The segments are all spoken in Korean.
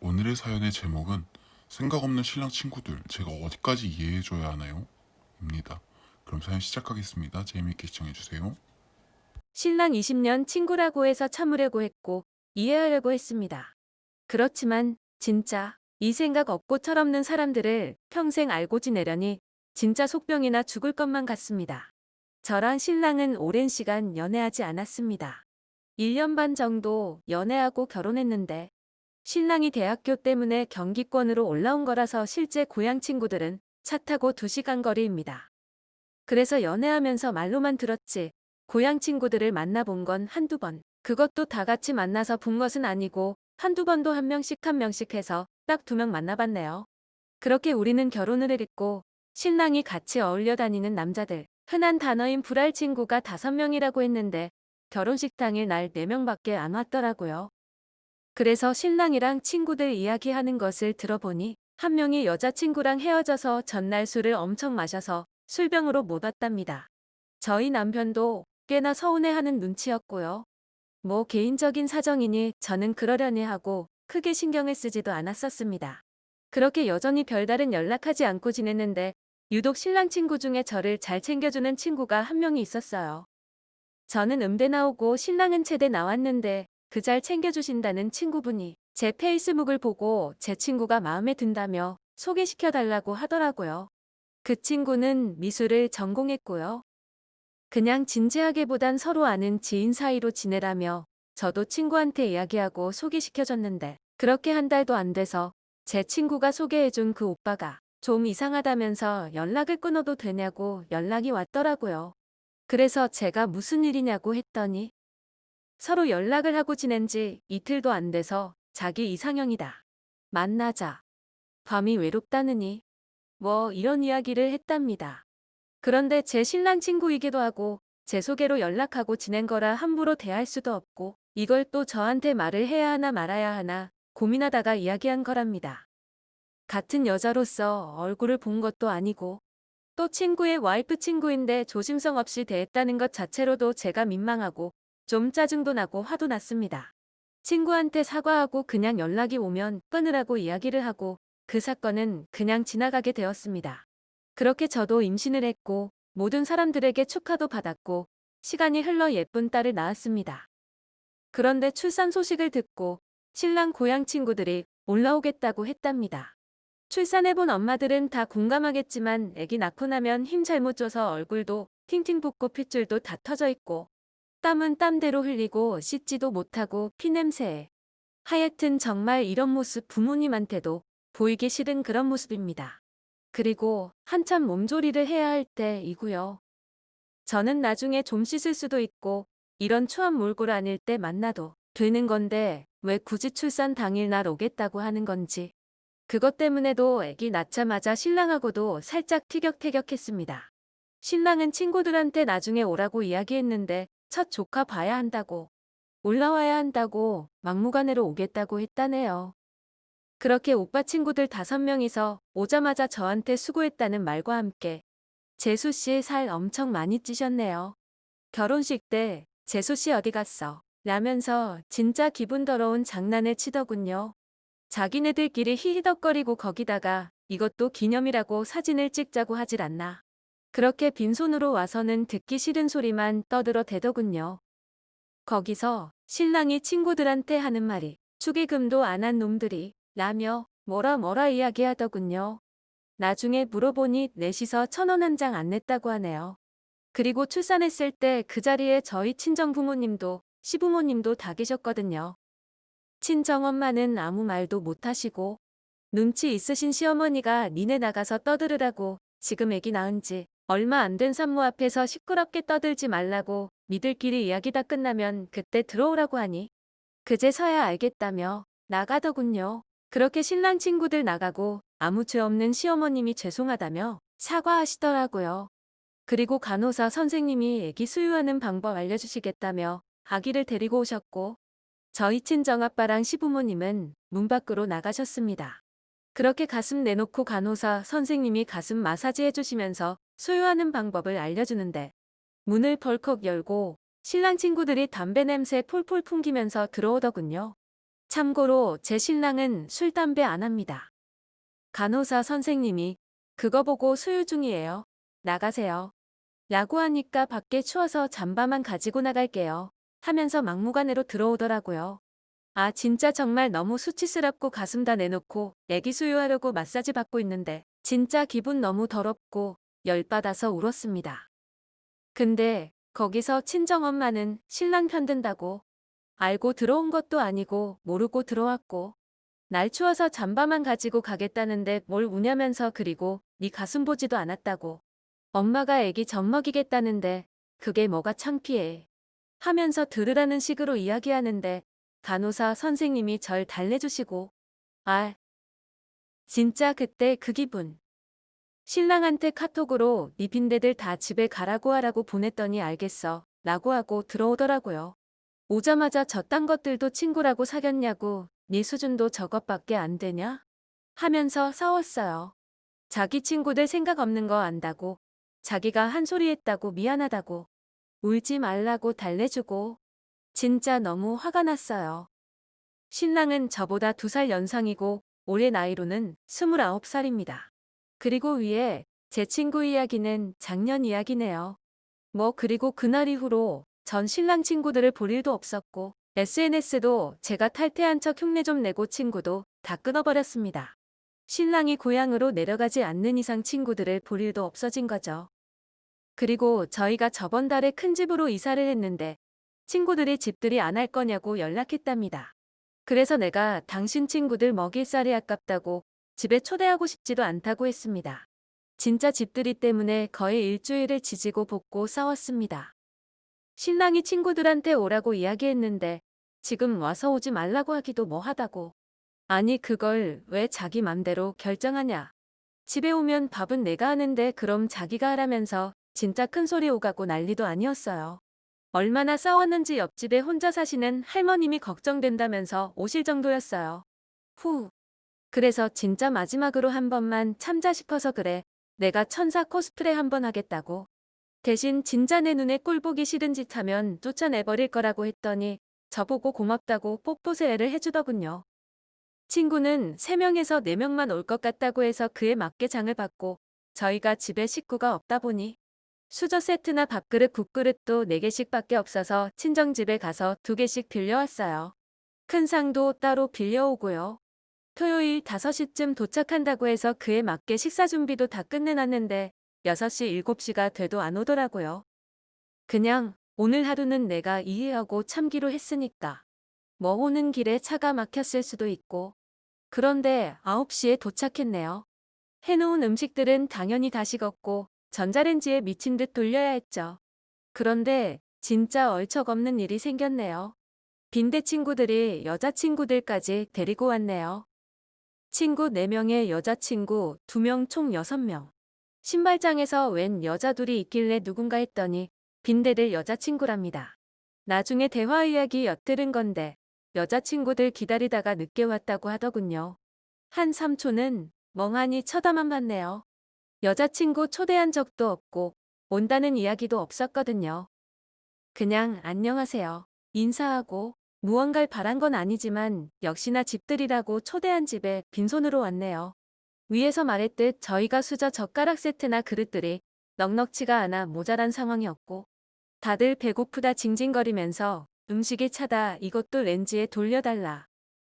오늘의 사연의 제목은 생각 없는 신랑 친구들 제가 어디까지 이해해줘야 하나요? 입니다. 그럼 사연 시작하겠습니다. 재미있게 시청해주세요. 신랑 20년 친구라고 해서 참으려고 했고 이해하려고 했습니다. 그렇지만 진짜 이 생각 없고 철없는 사람들을 평생 알고 지내려니 진짜 속병이나 죽을 것만 같습니다. 저랑 신랑은 오랜 시간 연애하지 않았습니다. 1년 반 정도 연애하고 결혼했는데 신랑이 대학교 때문에 경기권으로 올라온 거라서 실제 고향 친구들은 차 타고 2시간 거리입니다. 그래서 연애하면서 말로만 들었지 고향 친구들을 만나본 건 한두 번. 그것도 다 같이 만나서 본 것은 아니고 한두 번도 한 명씩 해서 딱 2명 만나봤네요. 그렇게 우리는 결혼을 했고 신랑이 같이 어울려 다니는 남자들. 흔한 단어인 불알 친구가 5명이라고 했는데 결혼식 당일 날 4명밖에 안 왔더라고요. 그래서 신랑이랑 친구들 이야기하는 것을 들어보니 한 명이 여자친구랑 헤어져서 전날 술을 엄청 마셔서 술병으로 못 왔답니다. 저희 남편도 꽤나 서운해하는 눈치였고요. 뭐 개인적인 사정이니 저는 그러려니 하고 크게 신경을 쓰지도 않았었습니다. 그렇게 여전히 별다른 연락하지 않고 지냈는데 유독 신랑 친구 중에 저를 잘 챙겨주는 친구가 한 명이 있었어요. 저는 음대 나오고 신랑은 체대 나왔는데 그 잘 챙겨주신다는 친구분이 제 페이스북을 보고 제 친구가 마음에 든다며 소개시켜달라고 하더라고요. 그 친구는 미술을 전공했고요. 그냥 진지하게보단 서로 아는 지인 사이로 지내라며 저도 친구한테 이야기하고 소개시켜줬는데 그렇게 한 달도 안 돼서 제 친구가 소개해준 그 오빠가 좀 이상하다면서 연락을 끊어도 되냐고 연락이 왔더라고요. 그래서 제가 무슨 일이냐고 했더니 서로 연락을 하고 지낸 지 이틀도 안 돼서 자기 이상형이다. 만나자. 밤이 외롭다느니 뭐 이런 이야기를 했답니다. 그런데 제 신랑 친구이기도 하고 제 소개로 연락하고 지낸 거라 함부로 대할 수도 없고 이걸 또 저한테 말을 해야 하나 말아야 하나 고민하다가 이야기한 거랍니다. 같은 여자로서 얼굴을 본 것도 아니고 또 친구의 와이프 친구인데 조심성 없이 대했다는 것 자체로도 제가 민망하고 좀 짜증도 나고 화도 났습니다. 친구한테 사과하고 그냥 연락이 오면 끊으라고 이야기를 하고 그 사건은 그냥 지나가게 되었습니다. 그렇게 저도 임신을 했고 모든 사람들에게 축하도 받았고 시간이 흘러 예쁜 딸을 낳았습니다. 그런데 출산 소식을 듣고 신랑 고향 친구들이 올라오겠다고 했답니다. 출산해본 엄마들은 다 공감하겠지만 아기 낳고 나면 힘 잘못 줘서 얼굴도 팅팅 붓고 핏줄도 다 터져 있고 땀은 땀대로 흘리고 씻지도 못하고 피냄새에 하여튼 정말 이런 모습 부모님한테도 보이기 싫은 그런 모습입니다. 그리고 한참 몸조리를 해야 할 때이고요. 저는 나중에 좀 씻을 수도 있고 이런 추한 몰골 아닐 때 만나도 되는 건데 왜 굳이 출산 당일날 오겠다고 하는 건지. 그것 때문에도 아기 낳자마자 신랑하고도 살짝 티격태격했습니다. 신랑은 친구들한테 나중에 오라고 이야기했는데 첫 조카 봐야 한다고 올라와야 한다고 막무가내로 오겠다고 했다네요. 그렇게 오빠 친구들 5명이서 오자마자 저한테 수고했다는 말과 함께 재수씨 살 엄청 많이 찌셨네요. 결혼식 때 재수씨 어디 갔어? 라면서 진짜 기분 더러운 장난을 치더군요. 자기네들끼리 히히덕거리고 거기다가 이것도 기념이라고 사진을 찍자고 하질 않나. 그렇게 빈손으로 와서는 듣기 싫은 소리만 떠들어 대더군요. 거기서 신랑이 친구들한테 하는 말이 축의금도 안 한 놈들이 라며 뭐라 이야기하더군요. 나중에 물어보니 넷이서 1,000원 한 장 안 냈다고 하네요. 그리고 출산했을 때 그 자리에 저희 친정 부모님도 시부모님도 다 계셨거든요. 친정엄마는 아무 말도 못하시고 눈치 있으신 시어머니가 니네 나가서 떠들으라고 지금 애기 낳은 지 얼마 안 된 산모 앞에서 시끄럽게 떠들지 말라고 니들끼리 이야기 다 끝나면 그때 들어오라고 하니 그제서야 알겠다며 나가더군요. 그렇게 신랑 친구들 나가고 아무 죄 없는 시어머님이 죄송하다며 사과하시더라고요. 그리고 간호사 선생님이 아기 수유하는 방법 알려주시겠다며 아기를 데리고 오셨고 저희 친정아빠랑 시부모님은 문 밖으로 나가셨습니다. 그렇게 가슴 내놓고 간호사 선생님이 가슴 마사지 해주시면서 수유하는 방법을 알려주는데 문을 벌컥 열고 신랑 친구들이 담배 냄새 폴폴 풍기면서 들어오더군요. 참고로 제 신랑은 술, 담배 안 합니다. 간호사 선생님이 그거 보고 수유 중이에요. 나가세요. 라고 하니까 밖에 추워서 잠바만 가지고 나갈게요. 하면서 막무가내로 들어오더라고요. 아, 진짜 정말 너무 수치스럽고 가슴 다 내놓고 애기 수유하려고 마사지 받고 있는데 진짜 기분 너무 더럽고 열받아서 울었습니다. 근데 거기서 친정엄마는 신랑 편든다고 알고 들어온 것도 아니고 모르고 들어왔고 날 추워서 잠바만 가지고 가겠다는데 뭘 우냐면서 그리고 네 가슴 보지도 않았다고 엄마가 애기 젖 먹이겠다는데 그게 뭐가 창피해 하면서 들으라는 식으로 이야기하는데 간호사 선생님이 절 달래주시고 아, 진짜 그때 그 기분. 신랑한테 카톡으로 네 빈대들 다 집에 가라고 하라고 보냈더니 알겠어 라고 하고 들어오더라고요. 오자마자 저딴 것들도 친구라고 사귀었냐고 네 수준도 저것밖에 안 되냐? 하면서 싸웠어요. 자기 친구들 생각 없는 거 안다고 자기가 한 소리 했다고 미안하다고 울지 말라고 달래주고 진짜 너무 화가 났어요. 신랑은 저보다 2살 연상이고 올해 나이로는 29살입니다. 그리고 위에 제 친구 이야기는 작년 이야기네요. 그리고 그날 이후로 전 신랑 친구들을 볼 일도 없었고 SNS도 제가 탈퇴한 척 흉내 좀 내고 친구도 다 끊어버렸습니다. 신랑이 고향으로 내려가지 않는 이상 친구들을 볼 일도 없어진 거죠. 그리고 저희가 저번 달에 큰 집으로 이사를 했는데 친구들이 집들이 안 할 거냐고 연락했답니다. 그래서 내가 당신 친구들 먹일 쌀이 아깝다고 집에 초대하고 싶지도 않다고 했습니다. 진짜 집들이 때문에 거의 일주일을 지지고 볶고 싸웠습니다. 신랑이 친구들한테 오라고 이야기했는데 지금 와서 오지 말라고 하기도 뭐하다고. 아니 그걸 왜 자기 맘대로 결정하냐. 집에 오면 밥은 내가 하는데 그럼 자기가 하라면서 진짜 큰 소리 오가고 난리도 아니었어요. 얼마나 싸웠는지 옆집에 혼자 사시는 할머님이 걱정된다면서 오실 정도였어요. 후. 그래서 진짜 마지막으로 한 번만 참자 싶어서 그래. 내가 천사 코스프레 한 번 하겠다고. 대신 진짜 내 눈에 꼴 보기 싫은 짓 하면 쫓아내버릴 거라고 했더니 저보고 고맙다고 뽀뽀세례를 해주더군요. 친구는 3명에서 4명만 올 것 같다고 해서 그에 맞게 장을 받고 저희가 집에 식구가 없다 보니 수저 세트나 밥그릇 국그릇도 4개씩 밖에 없어서 친정집에 가서 2개씩 빌려왔어요. 큰 상도 따로 빌려오고요. 토요일 5시쯤 도착한다고 해서 그에 맞게 식사 준비도 다 끝내놨는데 6시 7시가 돼도 안 오더라고요. 그냥 오늘 하루는 내가 이해하고 참기로 했으니까. 오는 길에 차가 막혔을 수도 있고. 그런데 9시에 도착했네요. 해놓은 음식들은 당연히 다 식었고 전자레인지에 미친 듯 돌려야 했죠. 그런데 진짜 얼척없는 일이 생겼네요. 빈대 친구들이 여자친구들까지 데리고 왔네요. 친구 4명에 여자친구 2명 총 6명. 신발장에서 웬 여자 둘이 있길래 누군가 했더니 빈대들 여자친구랍니다. 나중에 대화 이야기 엿들은 건데 여자친구들 기다리다가 늦게 왔다고 하더군요. 한 삼촌은 멍하니 쳐다만 봤네요. 여자친구 초대한 적도 없고 온다는 이야기도 없었거든요. 그냥 안녕하세요. 인사하고 무언가를 바란 건 아니지만 역시나 집들이라고 초대한 집에 빈손으로 왔네요. 위에서 말했듯 저희가 수저 젓가락 세트나 그릇들이 넉넉치가 않아 모자란 상황이었고 다들 배고프다 징징거리면서 음식이 차다 이것도 렌지에 돌려달라.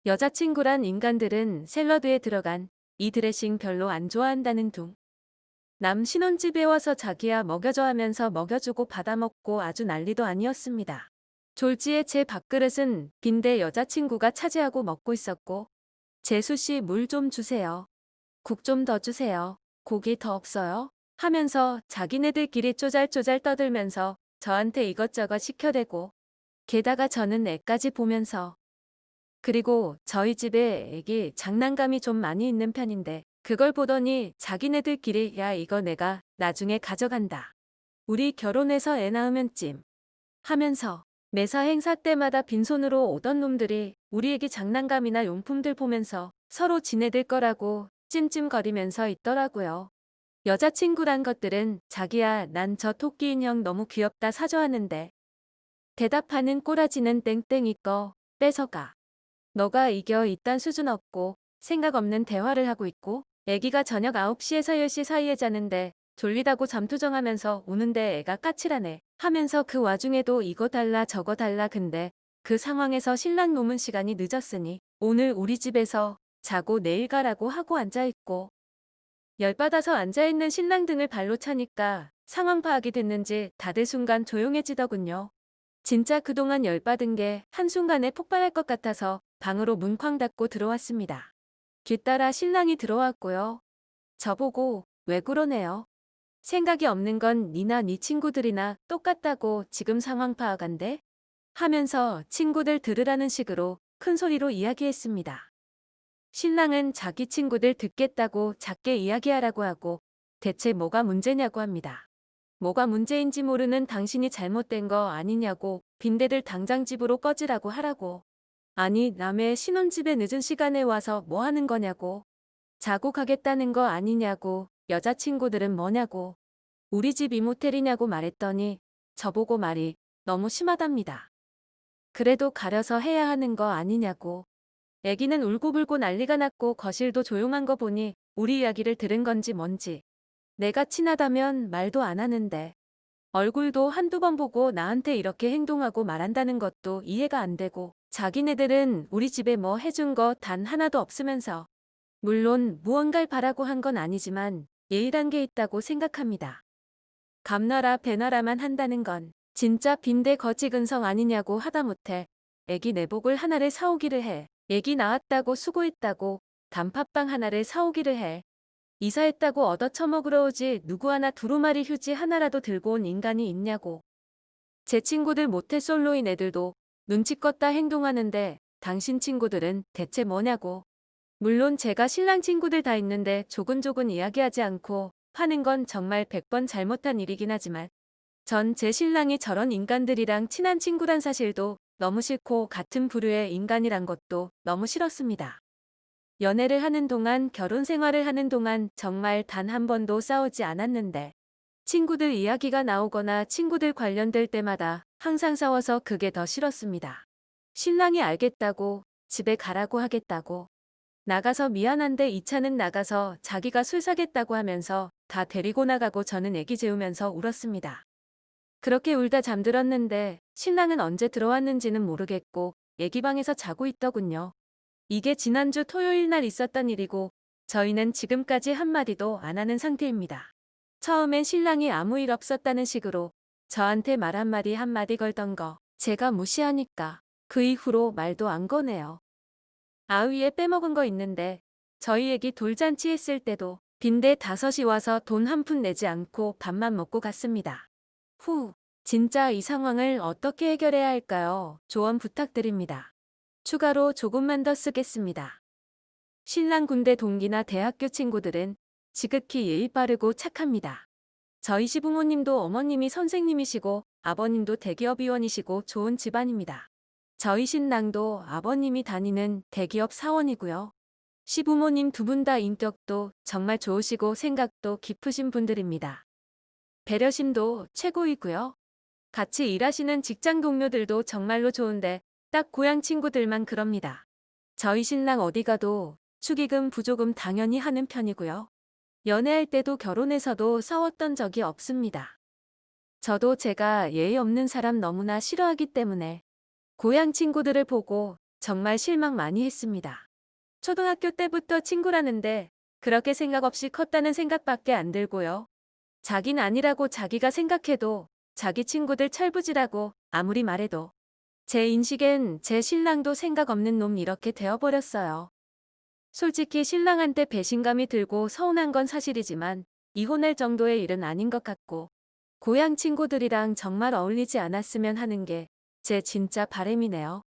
여자친구란 인간들은 샐러드에 들어간 이 드레싱 별로 안 좋아한다는 둥. 남 신혼집에 와서 자기야 먹여줘 하면서 먹여주고 받아먹고 아주 난리도 아니었습니다. 졸지에 제 밥그릇은 빈대 여자친구가 차지하고 먹고 있었고 재수씨 물 좀 주세요. 국 좀 더 주세요. 고기 더 없어요? 하면서 자기네들끼리 쪼잘쪼잘 떠들면서 저한테 이것저것 시켜대고 게다가 저는 애까지 보면서 그리고 저희 집에 애기 장난감이 좀 많이 있는 편인데 그걸 보더니 자기네들끼리 야 이거 내가 나중에 가져간다. 우리 결혼해서 애 낳으면 찜 하면서 매사 행사 때마다 빈손으로 오던 놈들이 우리 애기 장난감이나 용품들 보면서 서로 지네들 거라고 찜찜거리면서 있더라고요. 여자친구란 것들은 자기야 난 저 토끼 인형 너무 귀엽다 사줘 하는데 대답하는 꼬라지는 땡땡이 거 뺏어가. 너가 이겨 이딴 수준 없고 생각 없는 대화를 하고 있고 애기가 저녁 9시에서 10시 사이에 자는데 졸리다고 잠투정하면서 우는데 애가 까칠하네 하면서 그 와중에도 이거 달라 저거 달라 근데 그 상황에서 신랑 노문 시간이 늦었으니 오늘 우리 집에서 자고 내일 가라고 하고 앉아있고 열받아서 앉아있는 신랑 등을 발로 차니까 상황 파악이 됐는지 다들 순간 조용해지더군요. 진짜 그동안 열받은 게 한순간에 폭발할 것 같아서 방으로 문 쾅 닫고 들어왔습니다. 뒤따라 신랑이 들어왔고요. 저보고 왜 그러네요. 생각이 없는 건 니나 니 친구들이나 똑같다고 지금 상황 파악한대? 하면서 친구들 들으라는 식으로 큰 소리로 이야기했습니다. 신랑은 자기 친구들 듣겠다고 작게 이야기하라고 하고 대체 뭐가 문제냐고 합니다. 뭐가 문제인지 모르는 당신이 잘못된 거 아니냐고 빈대들 당장 집으로 꺼지라고 하라고. 아니 남의 신혼집에 늦은 시간에 와서 뭐 하는 거냐고. 자고 가겠다는 거 아니냐고. 여자친구들은 뭐냐고. 우리 집 이모텔이냐고 말했더니 저보고 말이 너무 심하답니다. 그래도 가려서 해야 하는 거 아니냐고. 애기는 울고불고 난리가 났고 거실도 조용한 거 보니 우리 이야기를 들은 건지 뭔지. 내가 친하다면 말도 안 하는데 얼굴도 한두 번 보고 나한테 이렇게 행동하고 말한다는 것도 이해가 안 되고 자기네들은 우리 집에 뭐 해준 거 단 하나도 없으면서 물론 무언가를 바라고 한 건 아니지만 예의란 게 있다고 생각합니다. 감나라 배나라만 한다는 건 진짜 빈대 거지 근성 아니냐고 하다못해 애기 내복을 하나를 사오기를 해. 애기 낳았다고 수고했다고 단팥빵 하나를 사오기를 해. 이사했다고 얻어처먹으러 오지 누구 하나 두루마리 휴지 하나라도 들고 온 인간이 있냐고. 제 친구들 모태솔로인 애들도 눈치껏 다 행동하는데 당신 친구들은 대체 뭐냐고. 물론 제가 신랑 친구들 다 있는데 조근조근 이야기하지 않고 하는 건 정말 100번 잘못한 일이긴 하지만 전 제 신랑이 저런 인간들이랑 친한 친구란 사실도 너무 싫고 같은 부류의 인간이란 것도 너무 싫었습니다. 연애를 하는 동안 결혼 생활을 하는 동안 정말 단 한 번도 싸우지 않았는데 친구들 이야기가 나오거나 친구들 관련될 때마다 항상 싸워서 그게 더 싫었습니다. 신랑이 알겠다고 집에 가라고 하겠다고 나가서 미안한데 이 차는 나가서 자기가 술 사겠다고 하면서 다 데리고 나가고 저는 애기 재우면서 울었습니다. 그렇게 울다 잠들었는데 신랑은 언제 들어왔는지는 모르겠고 애기방에서 자고 있더군요. 이게 지난주 토요일 날 있었던 일이고 저희는 지금까지 한마디도 안 하는 상태입니다. 처음엔 신랑이 아무 일 없었다는 식으로 저한테 말 한마디 한마디 걸던 거 제가 무시하니까 그 이후로 말도 안 거네요. 아위에 빼먹은 거 있는데 저희 애기 돌잔치 했을 때도 빈대 5이 와서 돈 한 푼 내지 않고 밥만 먹고 갔습니다. 후, 진짜 이 상황을 어떻게 해결해야 할까요? 조언 부탁드립니다. 추가로 조금만 더 쓰겠습니다. 신랑 군대 동기나 대학교 친구들은 지극히 예의 바르고 착합니다. 저희 시부모님도 어머님이 선생님이시고 아버님도 대기업 위원이시고 좋은 집안입니다. 저희 신랑도 아버님이 다니는 대기업 사원이고요. 시부모님 두 분 다 인격도 정말 좋으시고 생각도 깊으신 분들입니다. 배려심도 최고이고요. 같이 일하시는 직장 동료들도 정말로 좋은데 딱 고향 친구들만 그럽니다. 저희 신랑 어디 가도 축의금 부조금 당연히 하는 편이고요. 연애할 때도 결혼해서도 싸웠던 적이 없습니다. 저도 제가 예의 없는 사람 너무나 싫어하기 때문에 고향 친구들을 보고 정말 실망 많이 했습니다. 초등학교 때부터 친구라는데 그렇게 생각 없이 컸다는 생각밖에 안 들고요. 자긴 아니라고 자기가 생각해도 자기 친구들 철부지라고 아무리 말해도 제 인식엔 제 신랑도 생각 없는 놈 이렇게 되어버렸어요. 솔직히 신랑한테 배신감이 들고 서운한 건 사실이지만 이혼할 정도의 일은 아닌 것 같고 고향 친구들이랑 정말 어울리지 않았으면 하는 게 제 진짜 바람이네요.